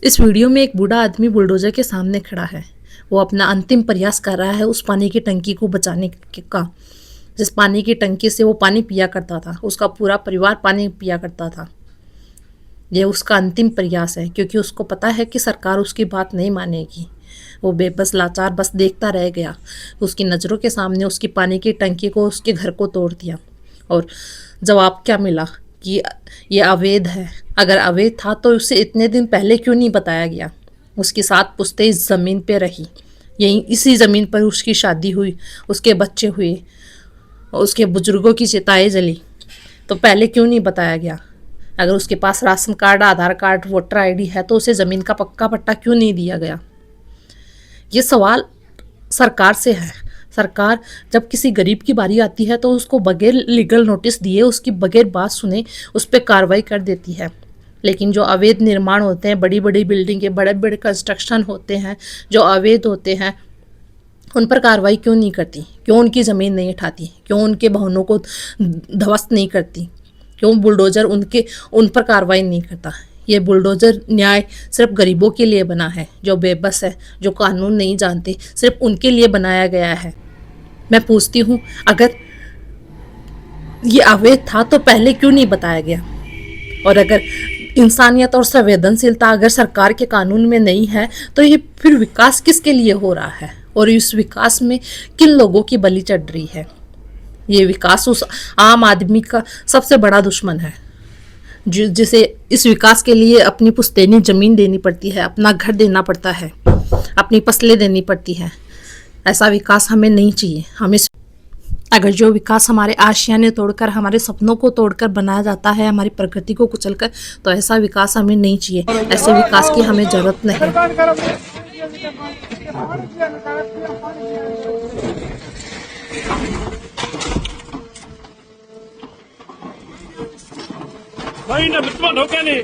इस वीडियो में एक बूढ़ा आदमी बुलडोजर के सामने खड़ा है। वो अपना अंतिम प्रयास कर रहा है उस पानी की टंकी को बचाने का, जिस पानी की टंकी से वो पानी पिया करता था, उसका पूरा परिवार पानी पिया करता था। ये उसका अंतिम प्रयास है, क्योंकि उसको पता है कि सरकार उसकी बात नहीं मानेगी। वो बेबस लाचार बस देखता रह गया। उसकी नज़रों के सामने उसकी पानी की टंकी को, उसके घर को तोड़ दिया। और जवाब क्या मिला कि ये अवैध है। अगर अवैध था तो उसे इतने दिन पहले क्यों नहीं बताया गया। उसकी 7 पुश्तें इस ज़मीन पे रही, यहीं इसी ज़मीन पर उसकी शादी हुई, उसके बच्चे हुए, उसके बुजुर्गों की चिताएं जली, तो पहले क्यों नहीं बताया गया। अगर उसके पास राशन कार्ड, आधार कार्ड, वोटर आईडी है तो उसे ज़मीन का पक्का पट्टा क्यों नहीं दिया गया। ये सवाल सरकार से है। सरकार जब किसी गरीब की बारी आती है तो उसको बगैर लीगल नोटिस दिए, उसकी बगैर बात सुने उस पर कार्रवाई कर देती है। लेकिन जो अवैध निर्माण होते हैं, बड़ी बड़ी बिल्डिंगें, बड़े बड़े कंस्ट्रक्शन होते हैं जो अवैध होते हैं, उन पर कार्रवाई क्यों नहीं करती। क्यों उनकी ज़मीन नहीं उठाती, क्यों उनके भवनों को ध्वस्त नहीं करती, क्यों बुलडोज़र उन पर कार्रवाई नहीं करता। ये बुलडोज़र न्याय सिर्फ गरीबों के लिए बना है, जो बेबस है, जो कानून नहीं जानते, सिर्फ उनके लिए बनाया गया है। मैं पूछती हूँ, अगर ये अवैध था तो पहले क्यों नहीं बताया गया। और अगर इंसानियत और संवेदनशीलता अगर सरकार के कानून में नहीं है तो ये फिर विकास किसके लिए हो रहा है, और इस विकास में किन लोगों की बलि चढ़ रही है। ये विकास उस आम आदमी का सबसे बड़ा दुश्मन है, जिसे इस विकास के लिए अपनी पुश्तैनी ज़मीन देनी पड़ती है, अपना घर देना पड़ता है, अपनी फसलें देनी पड़ती है। ऐसा विकास हमें नहीं चाहिए। हमें अगर जो विकास हमारे आशियाने तोड़कर, हमारे सपनों को तोड़कर बनाया जाता है, हमारी प्रकृति को कुचलकर, तो ऐसा विकास हमें नहीं चाहिए। ऐसे विकास की हमें ज़रूरत नहीं। भाई ना मित्र हो क्या नहीं